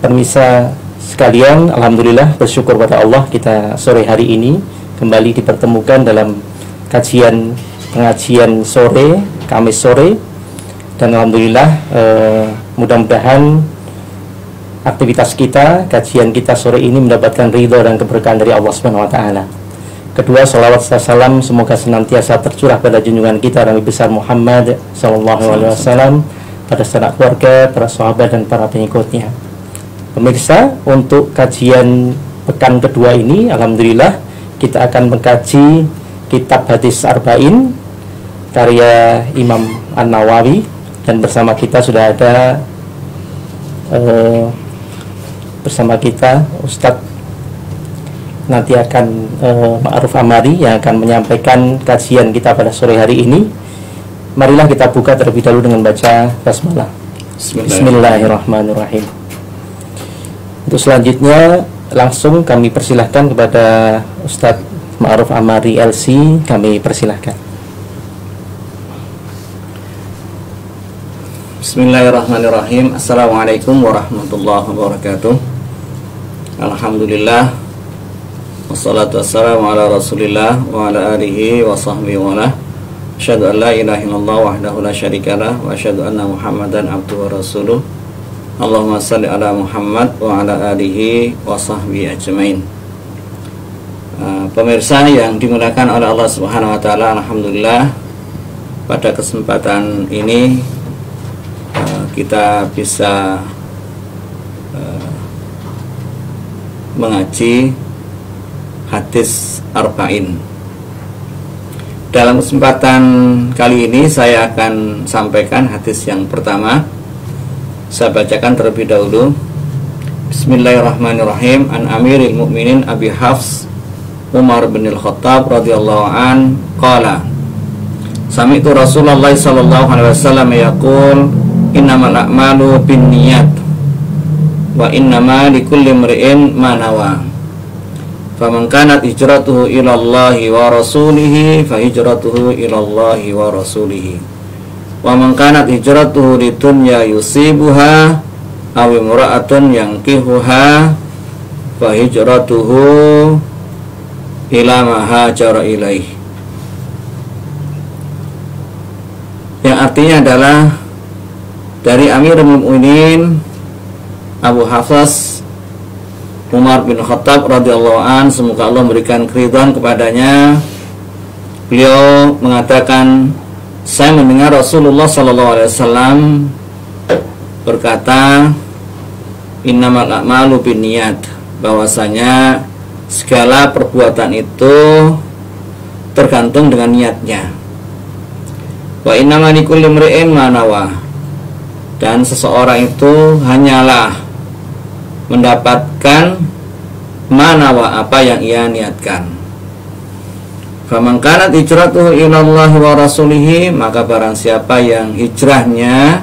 Pemirsa sekalian, alhamdulillah bersyukur pada Allah kita sore hari ini kembali dipertemukan dalam pengajian sore, Kamis sore, dan alhamdulillah mudah-mudahan aktivitas kita, kajian kita sore ini mendapatkan ridho dan keberkahan dari Allah Subhanahu wa taala. Kedua, salawat serta salam semoga senantiasa tercurah pada junjungan kita Nabi besar Muhammad sallallahu alaihi wasallam, pada sanak keluarga, para sahabat dan para pengikutnya. Pemirsa, untuk kajian pekan kedua ini alhamdulillah kita akan mengkaji kitab Hadis Arba'in karya Imam An-Nawawi, dan bersama kita sudah ada bersama kita Ustadz nanti akan Ma'ruf Amari yang akan menyampaikan kajian kita pada sore hari ini. Marilah kita buka terlebih dahulu dengan baca basmalah. Bismillahirrahmanirrahim. Untuk selanjutnya langsung kami persilahkan kepada Ustadz Ma'ruf Amari LC, kami persilahkan. Bismillahirrahmanirrahim. Assalamualaikum warahmatullahi wabarakatuh. Alhamdulillah, wassalatu wassalamu ala rasulillah wa ala alihi wa sahbihi wa ala. Asyhadu an la ilaha illallah wahdahu la syarikalah wa asyhadu anna Muhammadan abduhu wa rasuluh. Allahumma salli ala Muhammad wa ala alihi wa sahbihi ajmain. Pemirsa yang dimuliakan oleh Allah Subhanahu wa taala, alhamdulillah pada kesempatan ini kita bisa mengaji hadis arba'in. Dalam kesempatan kali ini saya akan sampaikan hadis yang pertama. Saya bacakan terlebih dahulu. Bismillahirrahmanirrahim. An Amiril Mukminin Abi Hafs Umar bin Al-Khattab radhiyallahu an qala sami'tu Rasulullah sallallahu alaihi wasallam yaqul innamal a'malu binniyat wa innama likulli imri'in ma nawa. Faman kanat hijratuhu ila Allahi wa rasulihi fa hijratuhu ila Allahi wa rasulihi. Wa man kanat hijratuhu lidunya yusibuha aw imra'atun yankihuha fa hijratuhu ila ma hajara ilaih. Yang artinya adalah dari Amirul Mukminin Abu Hafs Umar bin Khattab radhiyallahu an, semoga Allah memberikan keridhaan kepadanya. Beliau mengatakan, saya mendengar Rasulullah sallallahu alaihi wasallam berkata, innamal a'malu binniyat, bahwasanya segala perbuatan itu tergantung dengan niatnya. Wa innama likulli imri'in ma nawa, dan seseorang itu hanyalah mendapatkan manawa, apa yang ia niatkan. Faman kanat hijratuhu ilallahi wa rasulihi, maka barang siapa yang hijrahnya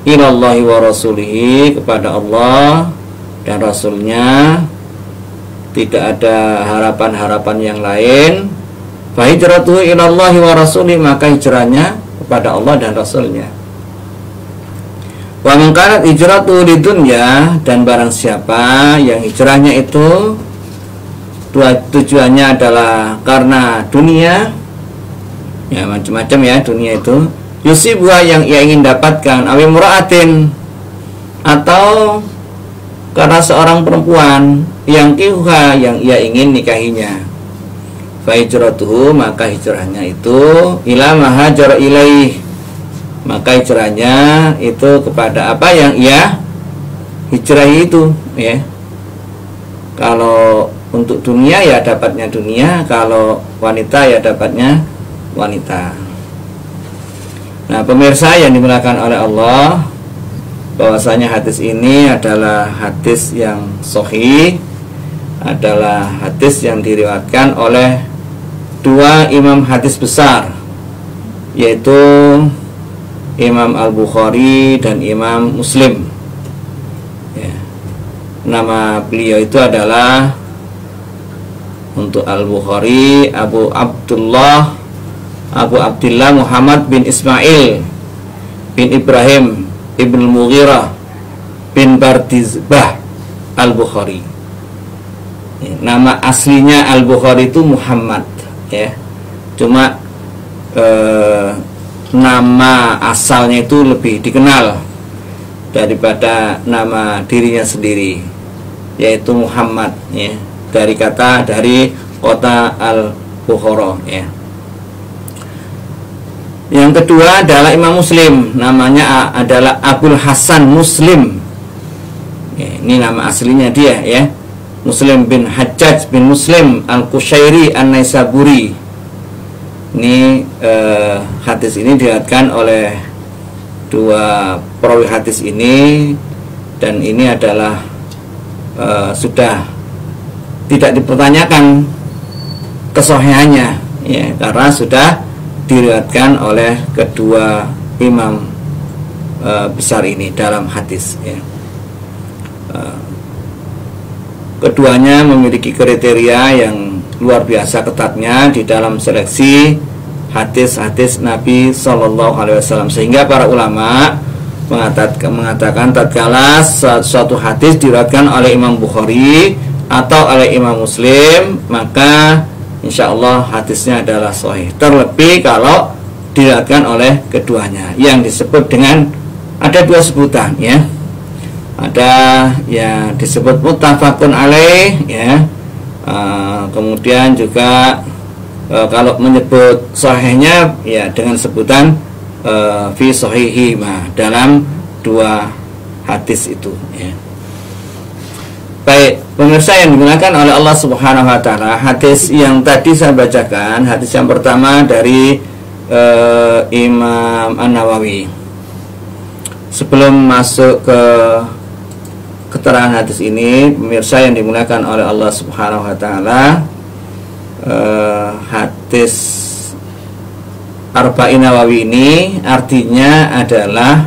ilallahi wa rasulihi, kepada Allah dan Rasulnya, tidak ada harapan-harapan yang lain, fa hijratuhu ilallahi wa rasulihi, maka hijrahnya kepada Allah dan Rasulnya. Wa man kanat hijratuhu lidunya, dan barang siapa yang hijrahnya itu tujuannya adalah karena dunia, ya macam-macam ya dunia itu, yusibha, yang ia ingin dapatkan, awi mura'atin, atau karena seorang perempuan, yang kihuha, yang ia ingin nikahinya, fa hijratuhu, maka hijrahnya itu ila ma hajara ilaih, maka hijrahnya itu kepada apa yang ia hijrahi itu, ya. Kalau untuk dunia ya dapatnya dunia, kalau wanita ya dapatnya wanita. Nah, pemirsa yang dimuliakan oleh Allah, bahwasanya hadis ini adalah hadis yang sahih, adalah hadis yang diriwayatkan oleh dua imam hadis besar, yaitu Imam Al-Bukhari dan Imam Muslim, ya. Nama beliau itu adalah, untuk Al-Bukhari, Abu Abdullah Muhammad bin Ismail bin Ibrahim ibn Mughirah bin Bardizbah Al-Bukhari. Nama aslinya Al-Bukhari itu Muhammad, ya. Cuma nama asalnya itu lebih dikenal daripada nama dirinya sendiri, yaitu Muhammad, ya. Dari kota Al-Bukhara, ya. Yang kedua adalah Imam Muslim, namanya adalah Abul Hasan Muslim, ya, ini nama aslinya dia, ya. Muslim bin Hajjaj bin Muslim Al-Qushairi An-Naisaburi. Ini hadis ini diriwayatkan oleh dua perawi hadis ini, dan ini adalah sudah tidak dipertanyakan kesahihannya, ya, karena sudah diriwayatkan oleh kedua imam besar ini dalam hadis, ya. Keduanya memiliki kriteria yang luar biasa ketatnya di dalam seleksi hadis-hadis Nabi Shallallahu Alaihi Wasallam, sehingga para ulama mengatakan tatkala suatu hadis diriwayatkan oleh Imam Bukhari atau oleh Imam Muslim, maka insya Allah hadisnya adalah sahih. Terlebih kalau diriwayatkan oleh keduanya, yang disebut dengan ada dua sebutan, ya. Ada yang disebut muttafaqun alaih, ya. Kemudian juga kalau menyebut sahihnya, ya, dengan sebutan fi sahihi ma, dalam dua hadis itu, ya. Baik, pemirsa yang dimuliakan oleh Allah Subhanahu wa taala, hadis yang tadi saya bacakan, hadis yang pertama dari Imam An-Nawawi. Sebelum masuk ke keterangan hadis ini, pemirsa yang dimuliakan oleh Allah Subhanahu wa taala, hadis Arba'in Nawawi ini artinya adalah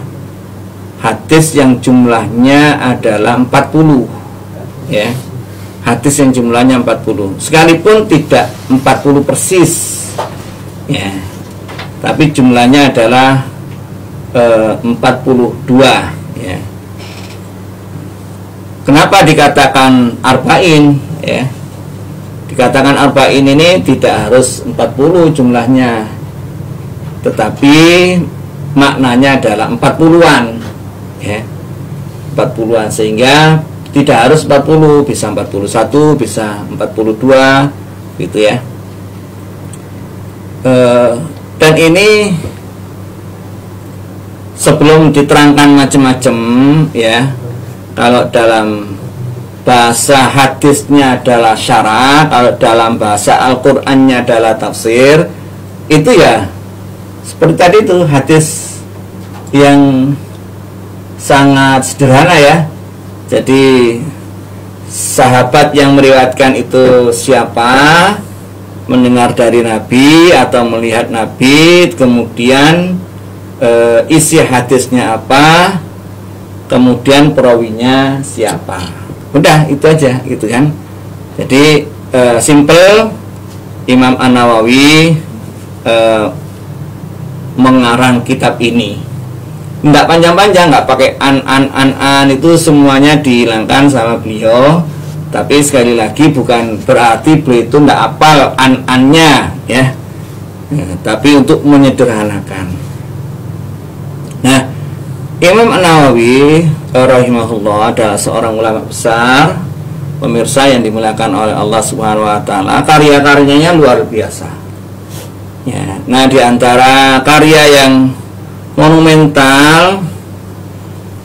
hadis yang jumlahnya adalah 40, ya. Hadis yang jumlahnya 40, sekalipun tidak 40 persis, ya, tapi jumlahnya adalah 42, ya. Kenapa dikatakan arba'in, ya? Dikatakan arba'in ini tidak harus 40 jumlahnya, tetapi maknanya adalah 40-an, ya. 40-an, sehingga tidak harus 40, bisa 41, bisa 42, gitu, ya. Dan ini sebelum diterangkan macam-macam, ya. Kalau dalam bahasa hadisnya adalah syarah, kalau dalam bahasa Al-Qur'annya adalah tafsir, itu ya seperti tadi itu hadis yang sangat sederhana, ya. Jadi sahabat yang meriwayatkan itu siapa, mendengar dari Nabi atau melihat Nabi, kemudian isi hadisnya apa, kemudian perawinya siapa. Udah, itu aja, gitu kan. Jadi simple. Imam An-Nawawi mengarang kitab ini nggak panjang-panjang, nggak pakai an, itu semuanya dihilangkan sama beliau. Tapi sekali lagi bukan berarti beliau itu nggak hafal an-annya, ya. Tapi untuk menyederhanakan. Nah, Imam An-Nawawi rahimahullah adalah seorang ulama besar, pemirsa yang dimuliakan oleh Allah Subhanahu wa taala. Karya-karyanya luar biasa, ya. Nah, di antara karya yang monumental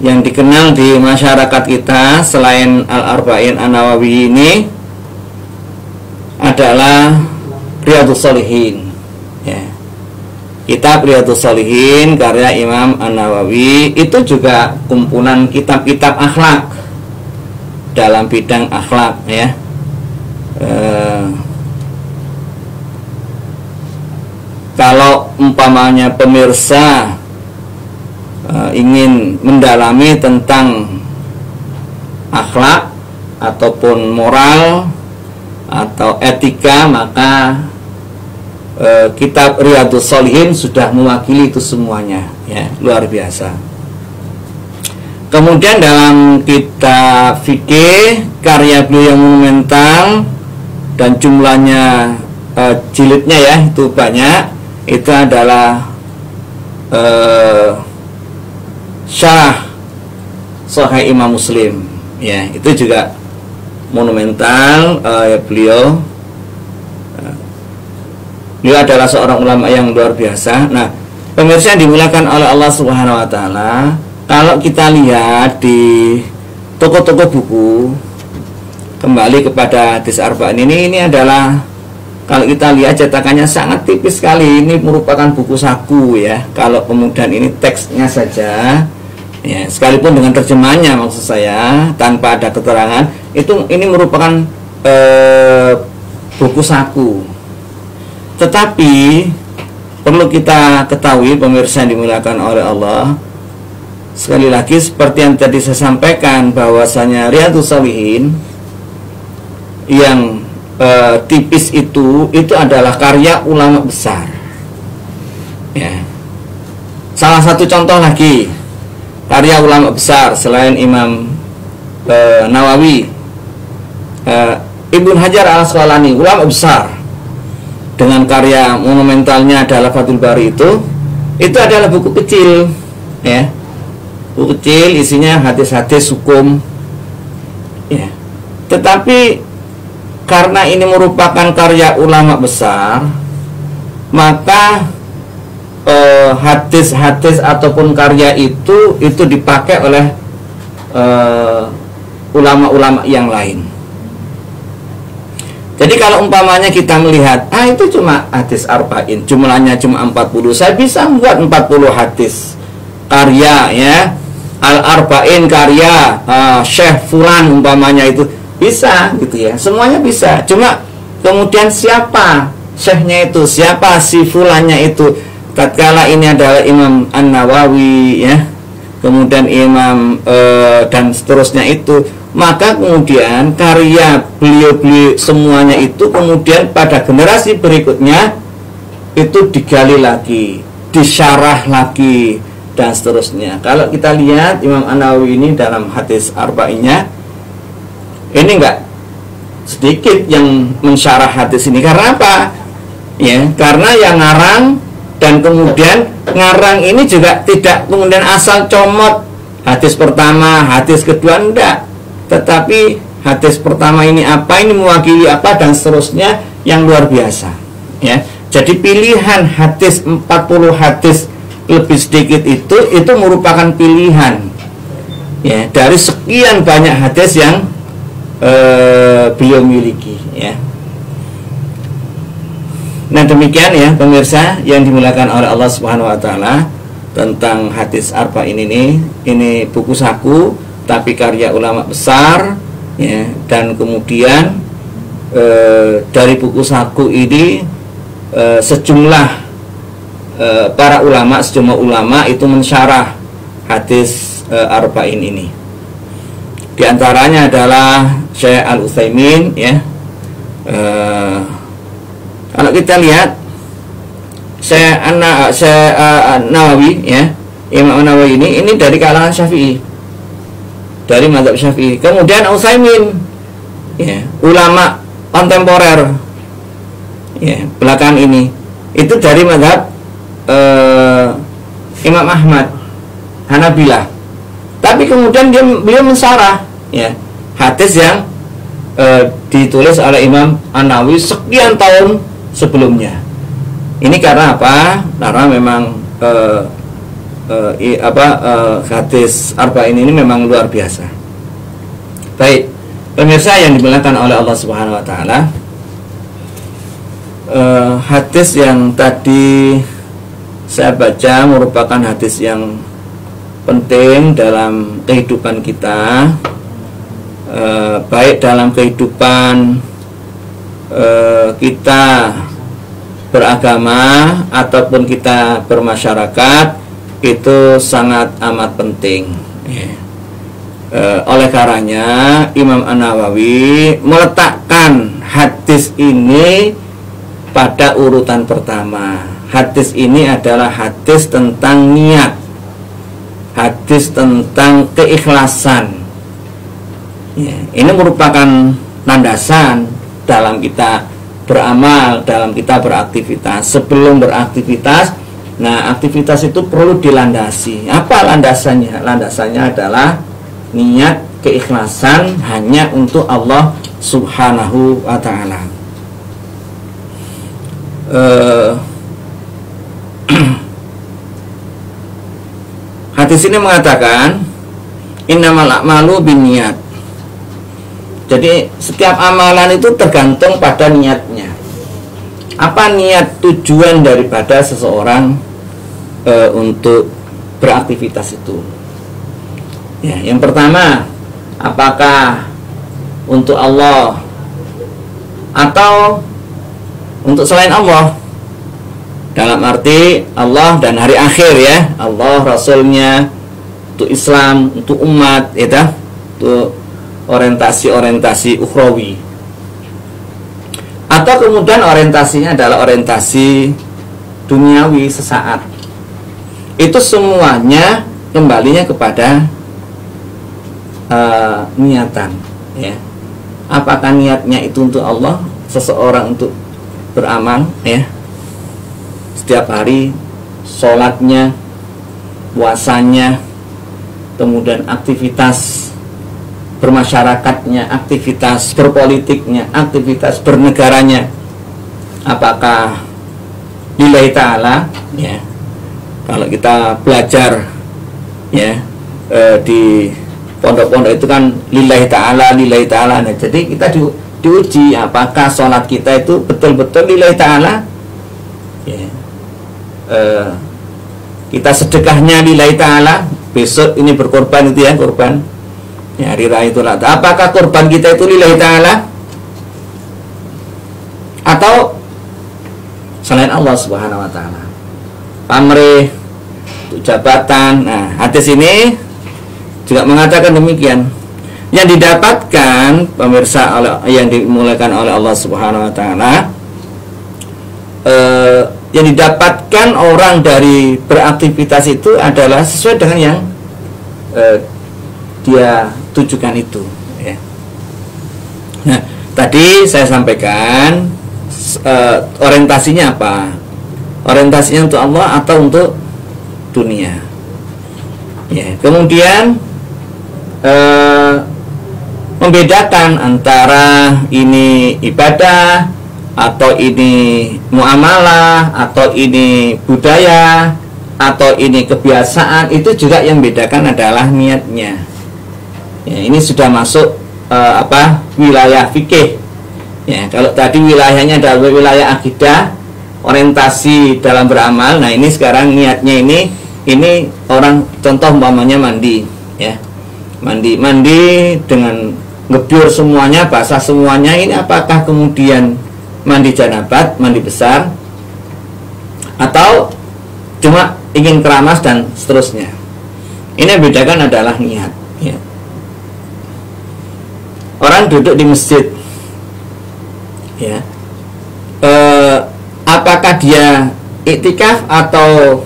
yang dikenal di masyarakat kita selain Al-Arba'in An-Nawawi ini adalah Riyadhus Shalihin, ya. Kitab Riyadhus Shalihin karya Imam An-Nawawi itu juga kumpulan kitab-kitab akhlak, dalam bidang akhlak, ya. Kalau umpamanya pemirsa ingin mendalami tentang akhlak ataupun moral atau etika, maka kitab Riyadhus Shalihin sudah mewakili itu semuanya, ya, luar biasa. Kemudian dalam kitab fikih karya beliau yang monumental dan jumlahnya jilidnya ya itu banyak, itu adalah Syarah Sahih Imam Muslim ya, itu juga monumental. Beliau adalah seorang ulama yang luar biasa. Nah, pemirsa yang dimuliakan oleh Allah Subhanahu wa taala, kalau kita lihat di toko-toko buku, kembali kepada hadis arba'in ini adalah, kalau kita lihat cetakannya sangat tipis sekali. Ini merupakan buku saku ya. Kalau kemudian ini teksnya saja ya, sekalipun dengan terjemahnya maksud saya, tanpa ada keterangan, ini merupakan buku saku. Tetapi perlu kita ketahui pemirsa yang dimuliakan oleh Allah, sekali lagi seperti yang tadi saya sampaikan, bahwasanya Riyadhus Shalihin yang tipis itu adalah karya ulama besar ya. Salah satu contoh lagi karya ulama besar selain Imam Nawawi, Ibnu Hajar Al-Asqalani, ulama besar dengan karya monumentalnya adalah Fathul Bari, itu adalah buku kecil ya. Buku kecil isinya hadis-hadis hukum ya. Tetapi karena ini merupakan karya ulama besar, maka hadis-hadis ataupun karya itu dipakai oleh ulama-ulama yang lain. Jadi kalau umpamanya kita melihat, itu cuma hadis arba'in, jumlahnya cuma 40, saya bisa membuat 40 hadis karya ya, Al-Arba'in karya Syekh Fulan umpamanya, itu bisa gitu ya, semuanya bisa. Cuma kemudian siapa syekhnya itu, siapa si fulannya itu, tatkala ini adalah Imam An-Nawawi ya, kemudian Imam dan seterusnya itu, maka kemudian karya beliau semuanya itu kemudian pada generasi berikutnya itu digali lagi, disyarah lagi dan seterusnya. Kalau kita lihat Imam An-Nawawi ini dalam hadis arba'innya, ini enggak sedikit yang mensyarah hadis ini. Karena apa? Ya, karena yang ngarang dan kemudian ngarang ini juga tidak kemudian asal comot hadis pertama, hadis kedua, enggak. Tetapi hadis pertama ini apa, ini mewakili apa dan seterusnya, yang luar biasa. Ya. Jadi pilihan hadis 40 hadis lebih sedikit itu merupakan pilihan ya dari sekian banyak hadis yang beliau miliki ya. Nah demikian ya pemirsa yang dimuliakan oleh Allah Subhanahu wa taala, tentang hadis arba'in ini buku saku tapi karya ulama besar ya. Dan kemudian dari buku saku ini sejumlah para ulama, sejumlah ulama itu mensyarah hadis arba'in ini. Di antaranya adalah Syekh Al-Utsaimin ya. Kalau kita lihat Syekh Nawawi ya, Imam Nawawi ini dari kalangan Syafi'i, dari mazhab Syafi'i. Kemudian Utsaimin ya, ulama kontemporer ya, belakang ini itu dari mazhab Imam Ahmad Hanabilah. Tapi kemudian beliau mensyarah ya hadis yang ditulis oleh Imam An-Nawawi sekian tahun sebelumnya. Ini karena apa? Karena memang hadis arba'in ini memang luar biasa. Baik, pemirsa yang dimuliakan oleh Allah Subhanahu wa taala, hadis yang tadi saya baca merupakan hadis yang penting dalam kehidupan kita, baik dalam kehidupan kita beragama ataupun kita bermasyarakat, itu sangat amat penting ya. Oleh karenanya Imam An-Nawawi meletakkan hadis ini pada urutan pertama. Hadis ini adalah hadis tentang niat hadis tentang keikhlasan. Ya, ini merupakan landasan dalam kita beramal, dalam kita beraktivitas. Sebelum beraktivitas, nah aktivitas itu perlu dilandasi. Apa landasannya? Landasannya adalah niat keikhlasan hanya untuk Allah Subhanahu wa ta'ala. Hadis ini mengatakan innamal a'malu binniyat. Jadi setiap amalan itu tergantung pada niatnya. Apa niat tujuan daripada seseorang untuk beraktivitas itu? Ya, yang pertama, apakah untuk Allah atau untuk selain Allah? Dalam arti Allah dan hari akhir, ya, Allah, Rasulnya, untuk Islam, untuk umat, ya, untuk orientasi-orientasi ukhrawi. Atau kemudian orientasinya adalah orientasi duniawi sesaat. Itu semuanya kembalinya kepada niatan, ya. Apakah niatnya itu untuk Allah, seseorang untuk beramal, ya, setiap hari, sholatnya, puasanya, kemudian aktivitas bermasyarakatnya, aktivitas berpolitiknya, aktivitas bernegaranya, apakah lillahi ta'ala, ya. Kalau kita belajar, ya, di pondok-pondok itu kan lillahi ta'ala, lillahi ta'ala. Nah, jadi kita diuji apakah sholat kita itu betul-betul lillahi ta'ala, ya. Kita sedekahnya lillahi ta'ala. Besok ini berkorban itu, ya, korban, ya, hari raya itu. Apakah korban kita itu lillahi ta'ala atau selain Allah Subhanahu wa ta'ala? Pamrih, untuk jabatan. Nah, hadis ini juga mengatakan demikian. Yang didapatkan pemirsa yang dimulakan oleh Allah Subhanahu wa ta'ala, yang didapatkan orang dari beraktivitas itu adalah sesuai dengan yang dia tujukan itu, ya. Nah, tadi saya sampaikan orientasinya apa? Orientasinya untuk Allah atau untuk dunia, ya. Kemudian membedakan antara ini ibadah atau ini muamalah atau ini budaya atau ini kebiasaan, itu juga yang membedakan adalah niatnya. Ya, ini sudah masuk wilayah fikih. Ya, kalau tadi wilayahnya adalah wilayah akidah, orientasi dalam beramal. Nah, ini sekarang niatnya ini orang, contoh umpamanya mandi, ya. Mandi dengan ngebyur semuanya, basah semuanya, ini apakah kemudian mandi janabat, mandi besar, atau cuma ingin keramas dan seterusnya? Ini yang bedakan adalah niat, ya. Orang duduk di masjid, ya, apakah dia iktikaf atau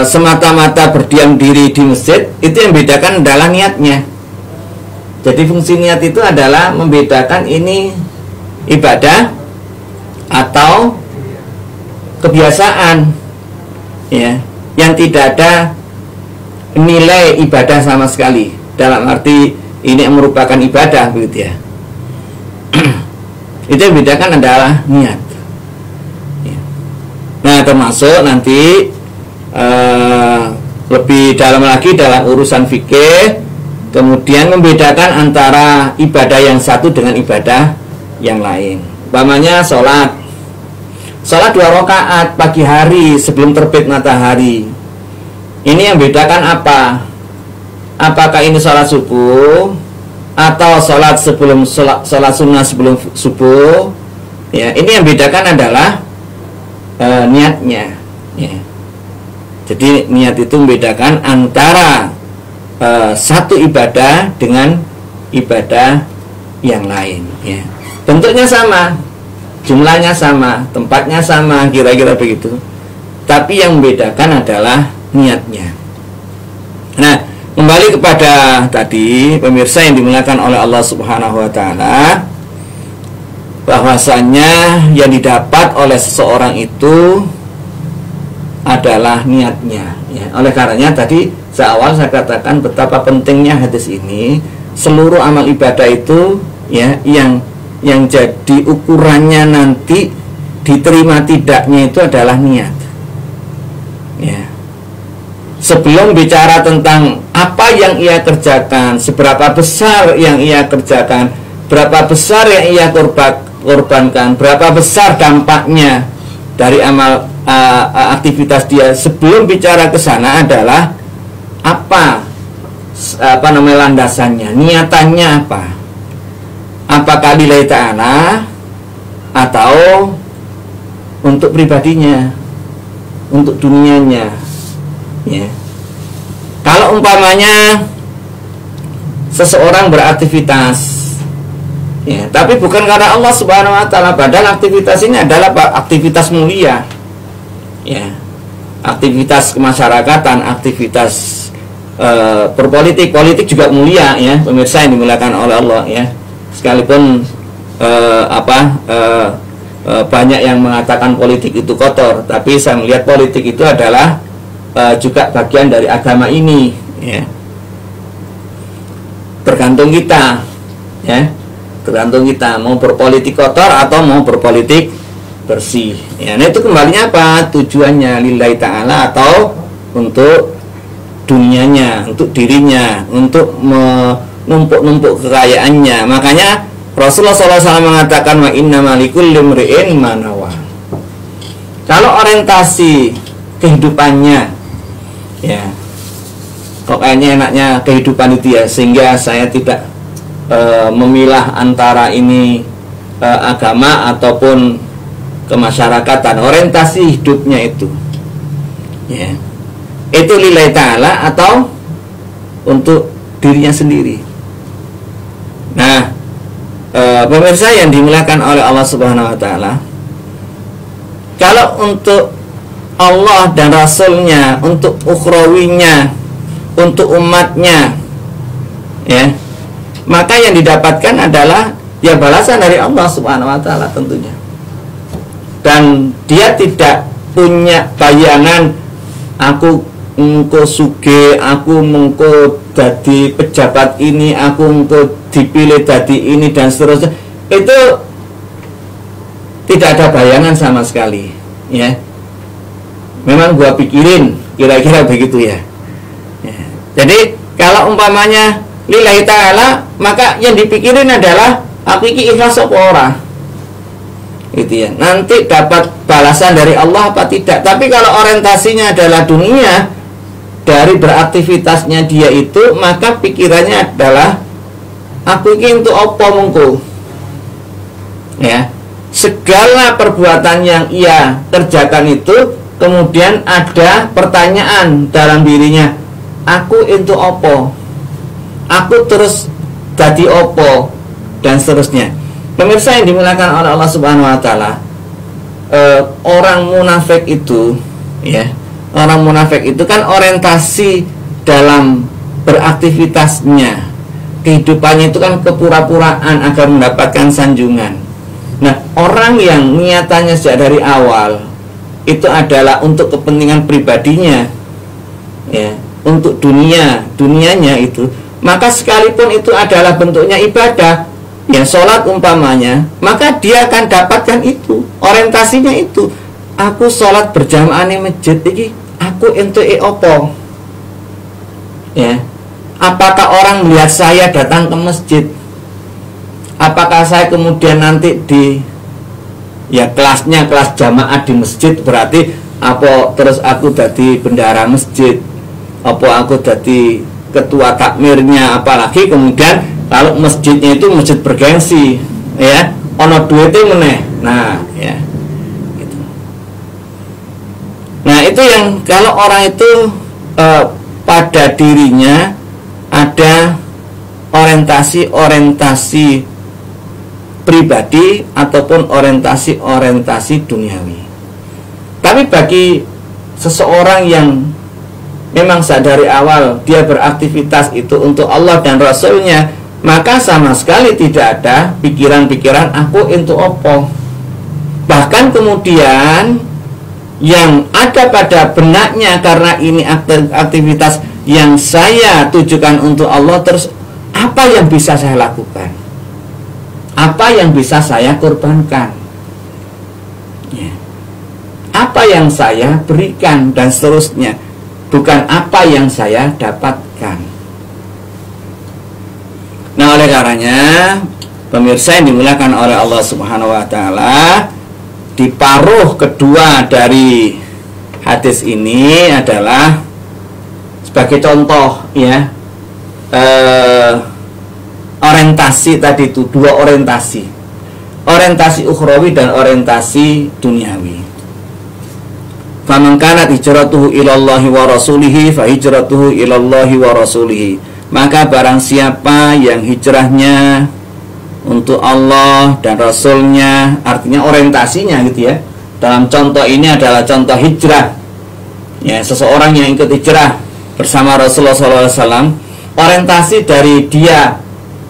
semata-mata berdiam diri di masjid? Itu yang bedakan adalah niatnya. Jadi fungsi niat itu adalah membedakan ini ibadah atau kebiasaan, ya, yang tidak ada nilai ibadah sama sekali. Dalam arti ini merupakan ibadah, begitu, ya. Itu yang bedakan adalah niat, ya. Nah, termasuk nanti lebih dalam lagi dalam urusan fikih, kemudian membedakan antara ibadah yang satu dengan ibadah yang lain. Umpamanya sholat 2 rakaat pagi hari sebelum terbit matahari. Ini yang bedakan apa? Apakah ini sholat subuh atau sholat sunnah sebelum subuh? Ya, ini yang bedakan adalah niatnya, ya. Jadi niat itu membedakan antara satu ibadah dengan ibadah yang lain, ya. Bentuknya sama, jumlahnya sama, tempatnya sama, kira-kira begitu. Tapi yang membedakan adalah niatnya. Nah, kembali kepada tadi pemirsa yang dimuliakan oleh Allah Subhanahu wa taala, bahwasanya yang didapat oleh seseorang itu adalah niatnya ya. Oleh karenanya tadi seawal saya katakan betapa pentingnya hadis ini. Seluruh amal ibadah itu ya yang jadi ukurannya nanti diterima tidaknya itu adalah niat ya. Sebelum bicara tentang apa yang ia kerjakan, seberapa besar yang ia kerjakan, berapa besar yang ia korbankan, berapa besar dampaknya dari amal aktivitas dia, sebelum bicara ke sana adalah apa namanya landasannya, niatannya apa? Apakah lillahi ta'ala atau untuk pribadinya, untuk dunianya ya. Kalau umpamanya seseorang beraktivitas ya, tapi bukan karena Allah Subhanahu wa taala, padahal aktivitas ini adalah aktivitas mulia ya, aktivitas kemasyarakatan, aktivitas politik juga mulia ya, pemirsa yang dimuliakan oleh Allah ya. Sekalipun banyak yang mengatakan politik itu kotor, tapi saya melihat politik itu adalah juga bagian dari agama ini ya. Tergantung kita ya, tergantung kita mau berpolitik kotor atau mau berpolitik bersih ya. Nah itu kembalinya apa tujuannya, lillahi ta'ala atau untuk dunianya, untuk dirinya, untuk menumpuk-numpuk kekayaannya. Makanya Rasulullah SAW mengatakan wa innamal likulli imri'in ma nawa. Kalau orientasi kehidupannya ya, kok kayaknya enaknya kehidupan itu ya, sehingga saya tidak memilah antara ini agama ataupun kemasyarakatan, orientasi hidupnya itu ya, itu lillahi ta'ala atau untuk dirinya sendiri. Nah pemirsa yang dimuliakan oleh Allah Subhanahu wa taala, kalau untuk Allah dan Rasulnya, untuk ukhrawinya, untuk umatnya ya, maka yang didapatkan adalah ya balasan dari Allah Subhanahu wa taala tentunya. Dan dia tidak punya bayangan aku engko suge, aku mengko dadi pejabat ini, aku engko dipilih dadi ini dan seterusnya. Itu tidak ada bayangan sama sekali ya. Memang gua pikirin kira-kira begitu ya. Jadi kalau umpamanya lillahi ta'ala, maka yang dipikirin adalah aku iki ikhlas apa ora, gitu ya. Nanti dapat balasan dari Allah apa tidak. Tapi kalau orientasinya adalah dunia, dari beraktivitasnya dia itu, maka pikirannya adalah aku iki untuk apa mengko ya. Segala perbuatan yang ia kerjakan itu kemudian ada pertanyaan dalam dirinya, aku untuk apa, aku terus jadi apa, dan seterusnya. Pemirsa yang dimuliakan oleh Allah Subhanahu wa taala, orang munafik itu ya, orang munafik itu kan orientasi dalam beraktivitasnya, kehidupannya itu kan kepura-puraan agar mendapatkan sanjungan. Nah, orang yang niatannya sejak dari awal itu adalah untuk kepentingan pribadinya ya, untuk dunianya itu, maka sekalipun itu adalah bentuknya ibadah ya, sholat umpamanya, maka dia akan dapatkan itu, orientasinya itu, aku sholat berjamaah di masjid ini, aku entuk opo ya. Apakah orang melihat saya datang ke masjid, apakah saya kemudian nanti di ya kelasnya kelas jamaah di masjid, berarti apa terus aku jadi bendahara masjid, apa aku jadi ketua takmirnya, apalagi kemudian kalau masjidnya itu masjid bergengsi ya, ono duitnya meneh. Nah ya gitu. Nah itu yang kalau orang itu pada dirinya ada orientasi pribadi ataupun orientasi duniawi. Tapi bagi seseorang yang memang dari awal dia beraktivitas itu untuk Allah dan Rasulnya, maka sama sekali tidak ada pikiran-pikiran aku untuk opo. Bahkan kemudian yang ada pada benaknya, karena ini aktivitas yang saya tujukan untuk Allah, terus apa yang bisa saya lakukan, apa yang bisa saya korbankan, ya, apa yang saya berikan, dan seterusnya, bukan apa yang saya dapatkan. Nah, oleh karenanya pemirsa yang dimuliakan oleh Allah Subhanahu wa taala, di paruh kedua dari hadis ini adalah sebagai contoh, ya, orientasi tadi itu dua orientasi ukhrawi dan orientasi duniawi. Faman kanat hijratuhu ilallahi wa rasulihi fa hijratuhu ilallahi wa rasulihi. Maka barang siapa yang hijrahnya untuk Allah dan Rasulnya, artinya orientasinya gitu ya. Dalam contoh ini adalah contoh hijrah, ya, seseorang yang ikut hijrah bersama Rasulullah SAW. Orientasi dari dia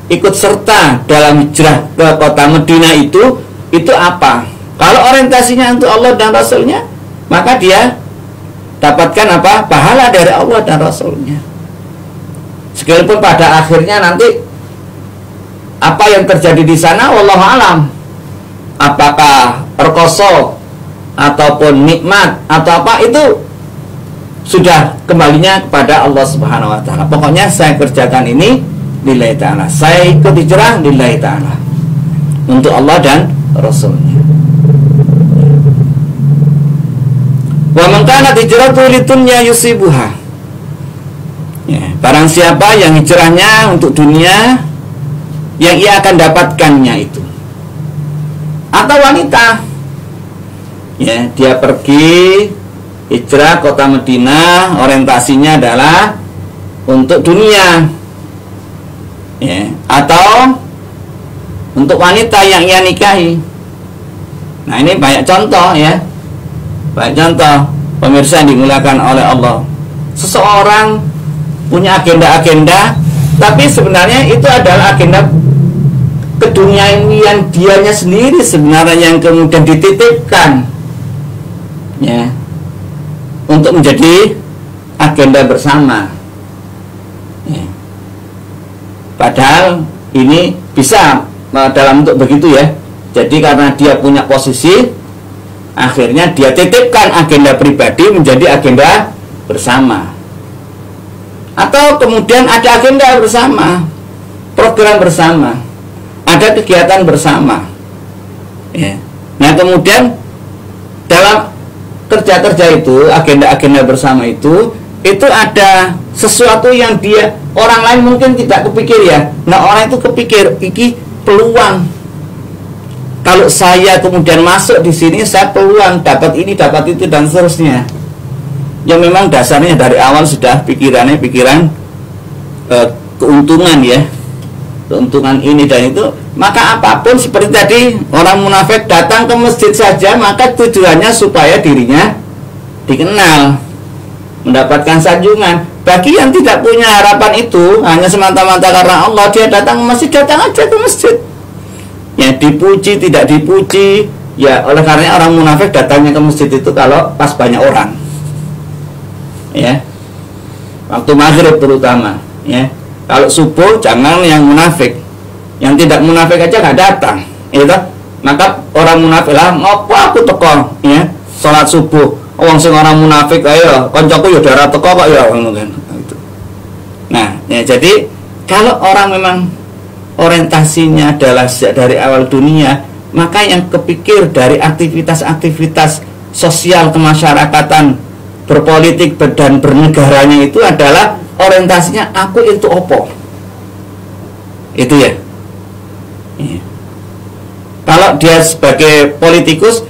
ikut serta dalam hijrah ke kota Madinah itu apa? Kalau orientasinya untuk Allah dan Rasulnya, maka dia dapatkan apa? Pahala dari Allah dan Rasulnya. Sekalipun pada akhirnya nanti apa yang terjadi di sana, wallahu alam, apakah rekoso ataupun nikmat atau apa, itu sudah kembalinya kepada Allah Subhanahu wa taala. Pokoknya saya kerjakan ini lillahi ta'ala, saya ikut hijrah lillahi ta'ala, untuk Allah dan Rasulnya. Wa man kanat hijratuhu lidunya yusibuha, ya, barang siapa yang hijrahnya untuk dunia yang ia akan dapatkannya itu, atau wanita, ya, dia pergi hijrah kota Madinah, orientasinya adalah untuk dunia, ya, atau untuk wanita yang ia nikahi. Nah, ini banyak contoh, ya, banyak contoh pemirsa yang dimuliakan oleh Allah. Seseorang punya agenda-agenda, tapi sebenarnya itu adalah agenda keduniawian dianya sendiri sebenarnya, yang kemudian dititipkan, ya, untuk menjadi agenda bersama, ya. Padahal ini bisa dalam bentuk begitu, ya. Jadi karena dia punya posisi, akhirnya dia titipkan agenda pribadi menjadi agenda bersama. Atau kemudian ada agenda bersama, program bersama, ada kegiatan bersama, ya. Nah, kemudian dalam kerja-kerja itu, agenda-agenda bersama itu ada sesuatu yang dia, orang lain mungkin tidak kepikir, ya. Nah, orang itu kepikir, ini peluang. Kalau saya kemudian masuk di sini, saya peluang dapat ini, dapat itu, dan seterusnya. Yang memang dasarnya dari awal sudah pikirannya pikiran keuntungan, ya, keuntungan ini dan itu. Maka apapun seperti tadi, orang munafik datang ke masjid saja, maka tujuannya supaya dirinya dikenal, mendapatkan sanjungan. Bagi yang tidak punya harapan itu, hanya semata-mata karena Allah, dia datang ke masjid, datang aja ke masjid, ya, dipuji tidak dipuji, ya. Oleh karena orang munafik datangnya ke masjid itu kalau pas banyak orang, ya, waktu maghrib terutama, ya. Kalau subuh jangan yang munafik, yang tidak munafik aja nggak datang, gitu. Maka orang munafik lah, ngopo aku teko, ya, sholat subuh, orang sing orang munafik, ayo koncoku ya darah teko kok, ya, gitu. Nah, ya, jadi kalau orang memang orientasinya adalah dari awal dunia, maka yang kepikir dari aktivitas-aktivitas sosial kemasyarakatan, berpolitik dan bernegaranya itu adalah orientasinya aku itu opo, itu, ya. Kalau dia sebagai politikus,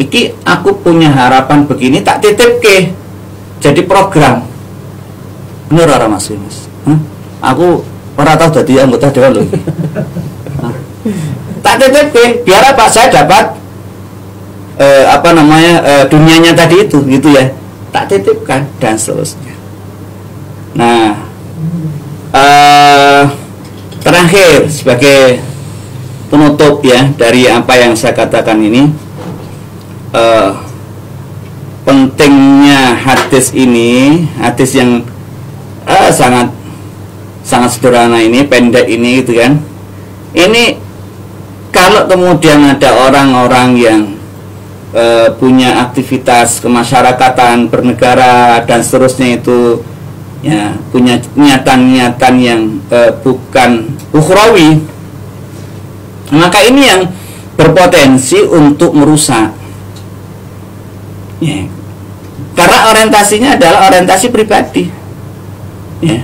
iki aku punya harapan begini, tak titip ke jadi program. Bener orang Mas? Aku orang tahu jadi anggota dewan loh. Tak titip ke, biar apa, saya dapat dunianya tadi itu, gitu, ya. Tak titipkan dan seterusnya. Nah, terakhir sebagai penutup ya dari apa yang saya katakan ini, pentingnya hadis ini, hadis yang sangat sederhana ini, pendek ini gitu kan. Ini kalau kemudian ada orang-orang yang punya aktivitas kemasyarakatan, bernegara dan seterusnya itu ya punya niatan-niatan yang bukan ukhrawi, maka ini yang berpotensi untuk merusak ya. Karena orientasinya adalah orientasi pribadi ya.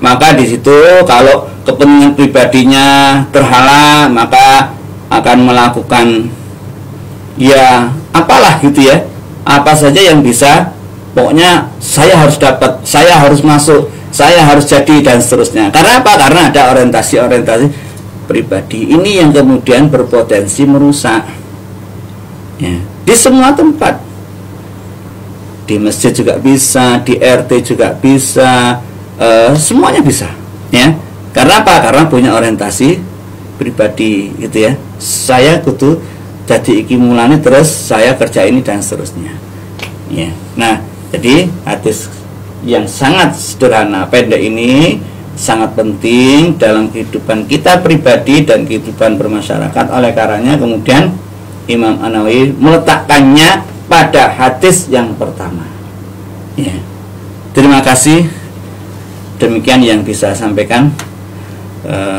Maka di situ kalau kepentingan pribadinya terhalang, maka akan melakukan ya apalah gitu ya, apa saja yang bisa, pokoknya saya harus dapat, saya harus masuk, saya harus jadi dan seterusnya. Karena apa? Karena ada orientasi pribadi ini yang kemudian berpotensi merusak ya. Di semua tempat, di masjid juga bisa, di RT juga bisa, semuanya bisa ya. Karena apa? Karena punya orientasi pribadi gitu ya. Saya kudu jadi iki mulane, terus saya kerja ini dan seterusnya ya. Nah, jadi hadis yang sangat sederhana pendek ini sangat penting dalam kehidupan kita pribadi dan kehidupan bermasyarakat. Oleh karenanya kemudian Imam An-Nawawi meletakkannya pada hadis yang pertama ya. Terima kasih. Demikian yang bisa saya sampaikan.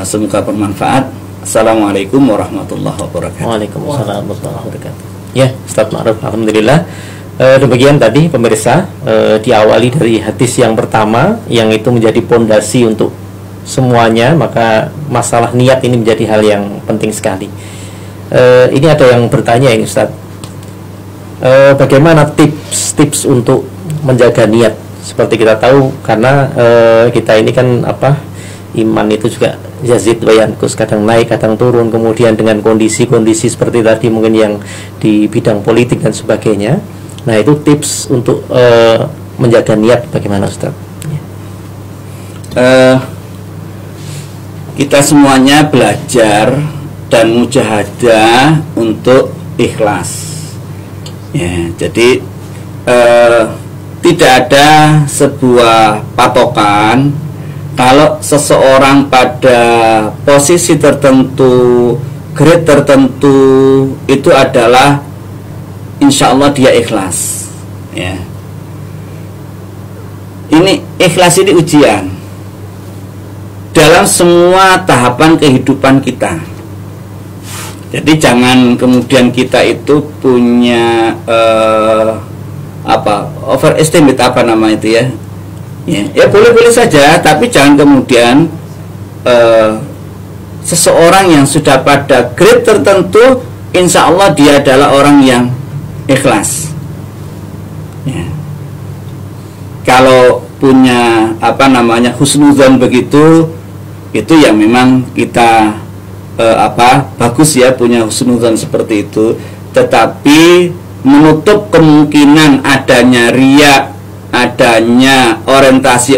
Semoga bermanfaat. Assalamualaikum warahmatullahi wabarakatuh. Waalaikumsalam warahmatullahi wabarakatuh. Ya, Ustaz Ma'ruf, alhamdulillah. Demikian tadi pemirsa, diawali dari hadis yang pertama yang itu menjadi pondasi untuk semuanya, maka masalah niat ini menjadi hal yang penting sekali. Ini ada yang bertanya ini Ustaz, bagaimana tips untuk menjaga niat? Seperti kita tahu, karena kita ini kan iman itu juga yazid wa yanqus, kadang naik kadang turun, kemudian dengan kondisi-kondisi seperti tadi mungkin yang di bidang politik dan sebagainya. Nah, itu tips untuk menjaga niat bagaimana Ustaz? Kita semuanya belajar dan mujahadah untuk ikhlas ya. Jadi tidak ada sebuah patokan kalau seseorang pada posisi tertentu, grade tertentu itu adalah insya Allah dia ikhlas ya. Ini ikhlas ini ujian dalam semua tahapan kehidupan kita. Jadi jangan kemudian kita itu punya overestimate itu ya. Ya boleh-boleh saja, tapi jangan kemudian seseorang yang sudah pada grade tertentu insya Allah dia adalah orang yang ikhlas ya. Kalau punya husnuzon begitu, itu ya memang kita bagus ya punya husnuzon seperti itu. Tetapi menutup kemungkinan adanya riya, adanya orientasi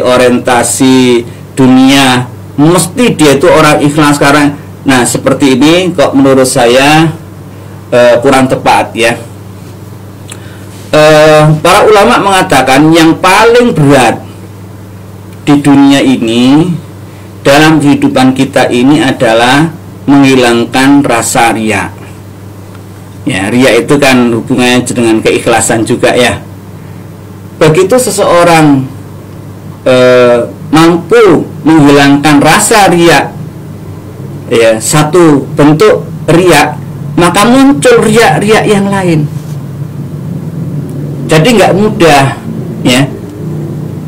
dunia, mesti dia itu orang ikhlas sekarang. Nah, seperti ini kok menurut saya kurang tepat ya. Para ulama mengatakan yang paling berat di dunia ini dalam kehidupan kita ini adalah menghilangkan rasa riya. Ya, riya itu kan hubungannya dengan keikhlasan juga ya. Begitu seseorang mampu menghilangkan rasa riya ya, satu bentuk riya, maka muncul riya-riya yang lain. Jadi nggak mudah ya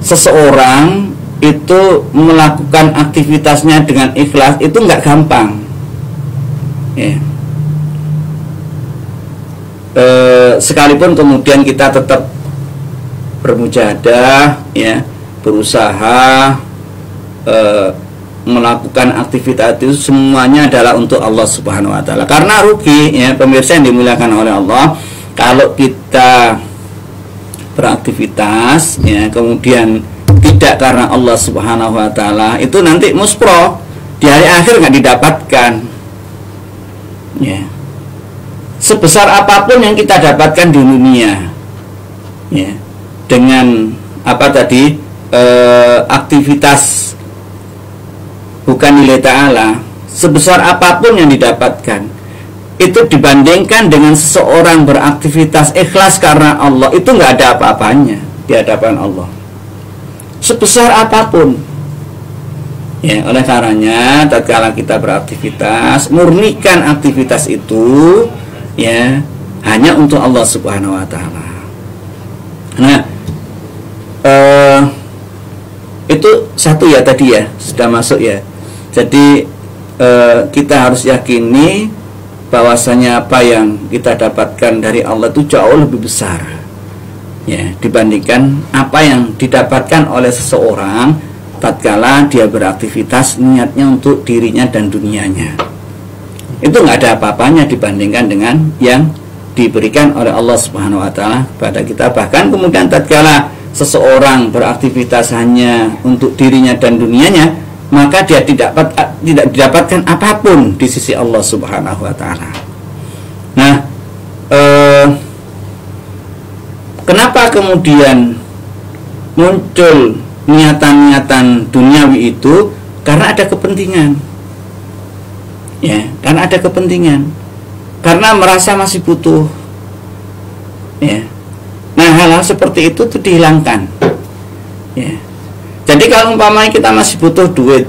seseorang itu melakukan aktivitasnya dengan ikhlas, itu nggak gampang ya. Sekalipun kemudian kita tetap bermujahadah ya, berusaha melakukan aktivitas itu, semuanya adalah untuk Allah Subhanahu wa taala. Karena rugi ya pemirsa yang dimuliakan oleh Allah, kalau kita beraktivitas ya kemudian tidak karena Allah Subhanahu wa taala, itu nanti muspro di hari akhir nggak didapatkan. Ya. Sebesar apapun yang kita dapatkan di dunia, ya, dengan apa tadi aktivitas bukan nilai ta'ala, sebesar apapun yang didapatkan, itu dibandingkan dengan seseorang beraktivitas ikhlas karena Allah, itu nggak ada apa-apanya di hadapan Allah, sebesar apapun. Ya, oleh karenanya tatkala kita beraktivitas, murnikan aktivitas itu, ya, hanya untuk Allah Subhanahu wa taala. Nah, itu satu ya tadi ya, sudah masuk ya. Jadi kita harus yakini bahwasanya apa yang kita dapatkan dari Allah itu jauh lebih besar, ya, dibandingkan apa yang didapatkan oleh seseorang tatkala dia beraktivitas niatnya untuk dirinya dan dunianya. Itu nggak ada apa-apanya dibandingkan dengan yang diberikan oleh Allah Subhanahu wa taala pada kita. Bahkan kemudian tatkala seseorang beraktivitas hanya untuk dirinya dan dunianya, maka dia tidak didapatkan apapun di sisi Allah Subhanahu wa taala. Nah, kenapa kemudian muncul niatan-niatan duniawi itu? Karena ada kepentingan. Ya, karena ada kepentingan. Karena merasa masih butuh. Ya. Nah, hal-hal seperti itu tuh dihilangkan. Ya. Jadi kalau umpamanya kita masih butuh duit,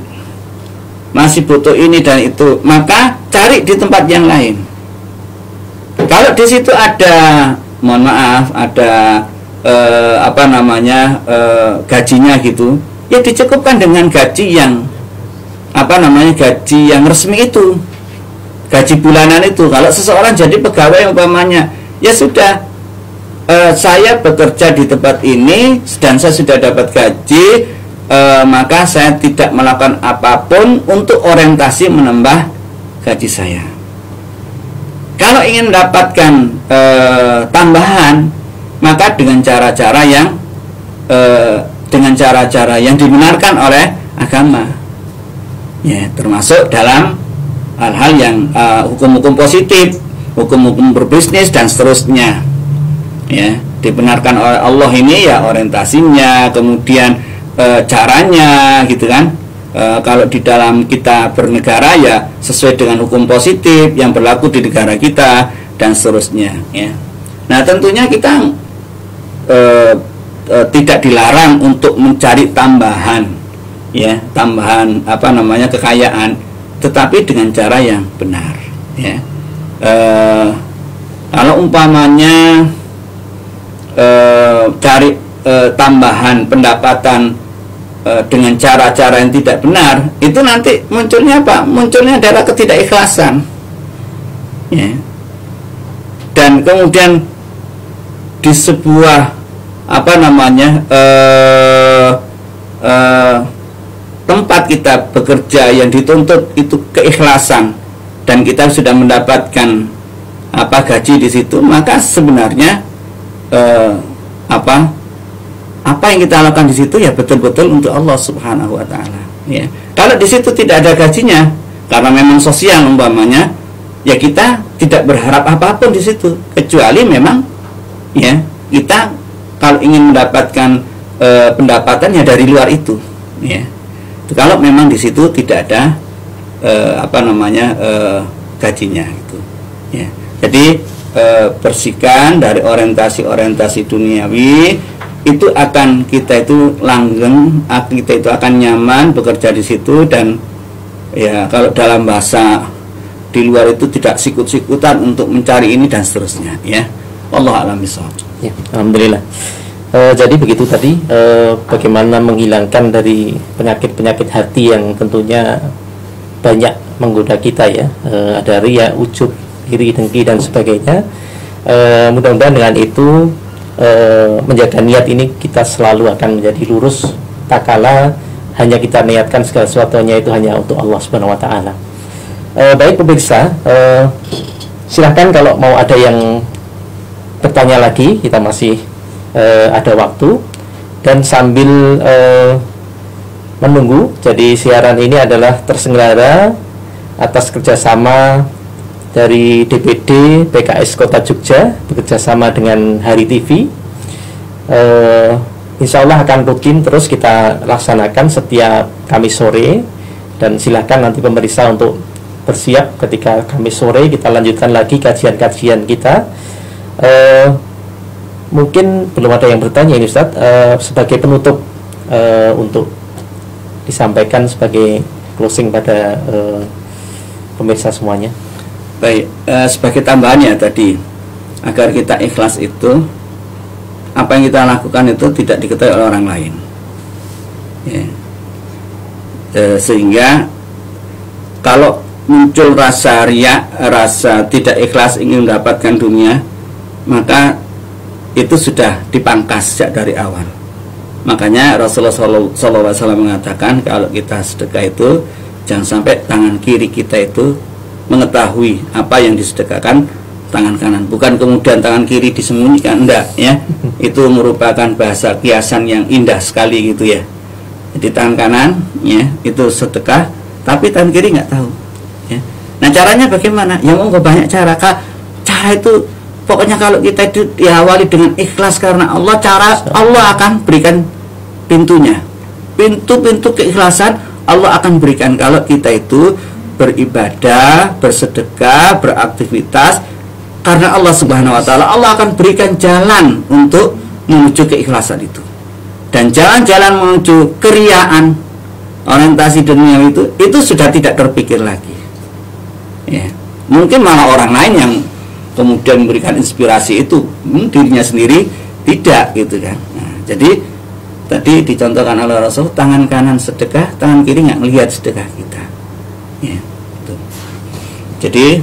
masih butuh ini dan itu, maka cari di tempat yang lain. Kalau di situ ada, mohon maaf, ada gajinya gitu, ya dicukupkan dengan gaji yang gaji yang resmi itu, gaji bulanan itu. Kalau seseorang jadi pegawai umpamanya, ya sudah, saya bekerja di tempat ini dan saya sudah dapat gaji, maka saya tidak melakukan apapun untuk orientasi menambah gaji saya. Kalau ingin mendapatkan tambahan, maka dengan cara-cara yang dibenarkan oleh agama, ya, termasuk dalam hal-hal yang hukum-hukum positif, hukum-hukum berbisnis dan seterusnya, ya, dibenarkan oleh Allah ini, ya, orientasinya, kemudian caranya, gitu kan. Kalau di dalam kita bernegara, ya sesuai dengan hukum positif yang berlaku di negara kita dan seterusnya, ya. Nah, tentunya kita tidak dilarang untuk mencari tambahan, ya, tambahan kekayaan, tetapi dengan cara yang benar, ya. Kalau umpamanya cari tambahan pendapatan dengan cara-cara yang tidak benar, itu nanti munculnya apa? Munculnya adalah ketidakikhlasan, ya. Dan kemudian di sebuah tempat kita bekerja yang dituntut itu keikhlasan, dan kita sudah mendapatkan gaji di situ, maka sebenarnya apa yang kita lakukan di situ, ya betul-betul untuk Allah Subhanahu wa taala, ya. Kalau di situ tidak ada gajinya karena memang sosial umpamanya, ya kita tidak berharap apapun di situ, kecuali memang, ya, kita kalau ingin mendapatkan pendapatan, ya dari luar itu, ya. Kalau memang di situ tidak ada gajinya itu, ya. Jadi bersihkan dari orientasi duniawi, itu akan kita itu langgeng, kita itu akan nyaman bekerja di situ, dan ya kalau dalam bahasa di luar itu tidak sikut-sikutan untuk mencari ini dan seterusnya, ya. Wallahu a'lam bishawab. Ya, alhamdulillah. Jadi begitu tadi, bagaimana menghilangkan dari penyakit-penyakit hati yang tentunya banyak menggoda kita, ya. Ada riya, ujub, iri, dengki dan sebagainya. Mudah-mudahan dengan itu menjaga niat ini kita selalu akan menjadi lurus, tak kala hanya kita niatkan segala sesuatunya itu hanya untuk Allah Subhanahu wa taala. Baik pemirsa, silahkan kalau mau ada yang bertanya lagi, kita masih ada waktu. Dan sambil menunggu, jadi siaran ini adalah terselenggara atas kerjasama dari DPD PKS Kota Jogja bekerjasama dengan Hari TV. Insya Allah akan rutin terus kita laksanakan setiap Kamis sore, dan silahkan nanti pemirsa untuk bersiap ketika Kamis sore kita lanjutkan lagi kajian-kajian kita. Mungkin belum ada yang bertanya ini Ustadz, sebagai penutup untuk disampaikan sebagai closing pada pemirsa semuanya. Baik, sebagai tambahannya tadi, agar kita ikhlas itu, apa yang kita lakukan itu tidak diketahui oleh orang lain, ya. Sehingga kalau muncul rasa riya, rasa tidak ikhlas ingin mendapatkan dunia, maka itu sudah dipangkas sejak dari awal. Makanya Rasulullah SAW mengatakan kalau kita sedekah itu jangan sampai tangan kiri kita itu mengetahui apa yang disedekahkan tangan kanan. Bukan kemudian tangan kiri disembunyikan, enggak ya. Itu merupakan bahasa kiasan yang indah sekali gitu ya. Jadi tangan kanan ya itu sedekah, tapi tangan kiri nggak tahu ya. Nah caranya bagaimana? Ya monggo banyak cara. Cara itu pokoknya kalau kita itu diawali dengan ikhlas karena Allah, Allah akan berikan pintunya. Pintu-pintu keikhlasan Allah akan berikan kalau kita itu beribadah, bersedekah, beraktivitas karena Allah Subhanahu wa taala. Allah akan berikan jalan untuk menuju keikhlasan itu. Dan jalan-jalan menuju keriaan, orientasi dunia itu sudah tidak terpikir lagi. Ya. Mungkin malah orang lain yang kemudian memberikan inspirasi itu, dirinya sendiri tidak gitu kan. Nah, jadi tadi dicontohkan oleh Rasul, tangan kanan sedekah, tangan kiri nggak melihat sedekah kita. Ya, gitu. Jadi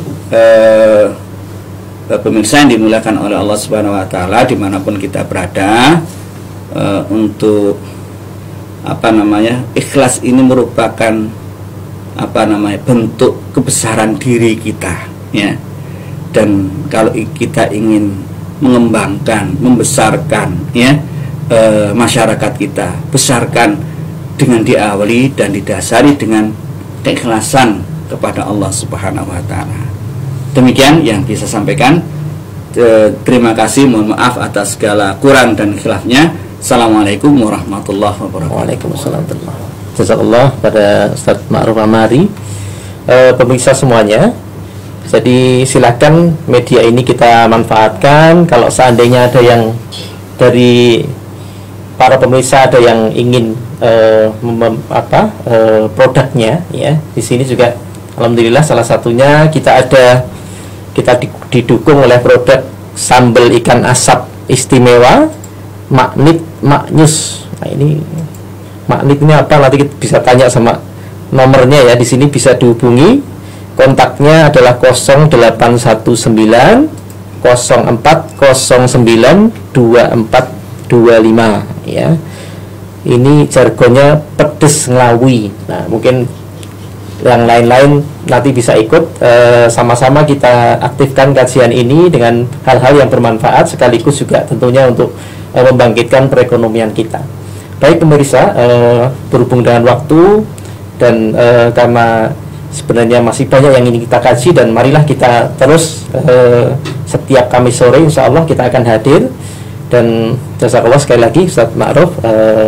pemirsa yang dimuliakan oleh Allah Subhanahu Wa Taala dimanapun kita berada, untuk ikhlas ini merupakan bentuk kebesaran diri kita, ya. Dan kalau kita ingin mengembangkan, membesarkan, ya, masyarakat kita, besarkan dengan diawali dan didasari dengan keikhlasan kepada Allah Subhanahu wa taala. Demikian yang bisa sampaikan. Terima kasih, mohon maaf atas segala kurang dan khilafnya. Assalamualaikum warahmatullahi wabarakatuh. Waalaikumsalam warahmatullahi wabarakatuh. Jazakallah pada Ustaz Ma'ruf Amari. Pemirsa semuanya, jadi silakan media ini kita manfaatkan. Kalau seandainya ada yang dari para pemirsa ada yang ingin produknya, ya, di sini juga alhamdulillah salah satunya kita didukung oleh produk sambal ikan asap istimewa Maknit Maknyus. Nah, ini Maknit ini apa? Nanti kita bisa tanya sama nomornya ya, di sini bisa dihubungi. Kontaknya adalah 0819 0409 2425 ya. Ini jargonnya pedes nglawi. Nah, mungkin yang lain-lain nanti bisa ikut, sama-sama kita aktifkan kajian ini dengan hal-hal yang bermanfaat sekaligus juga tentunya untuk membangkitkan perekonomian kita. Baik pemirsa, berhubung dengan waktu dan karena sebenarnya masih banyak yang ingin kita kaji, dan marilah kita terus setiap Kamis sore insya Allah kita akan hadir. Dan jazakallah sekali lagi Ustaz Ma'ruf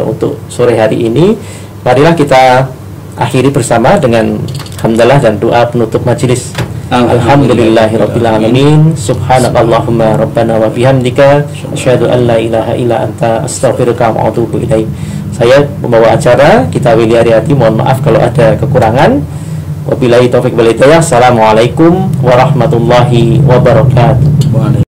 untuk sore hari ini. Marilah kita akhiri bersama dengan hamdalah dan doa penutup majelis. Alhamdulillahirabbil alamin. Subhanakallahumma rabbana wa bihamdika asyhadu an la ilaha illa anta astaghfiruka wa atubu ilaik. Saya membawa acara, kita Willy Aryati, mohon maaf kalau ada kekurangan. Wabillahi taufik wal hidayah. Assalamualaikum warahmatullahi wabarakatuh.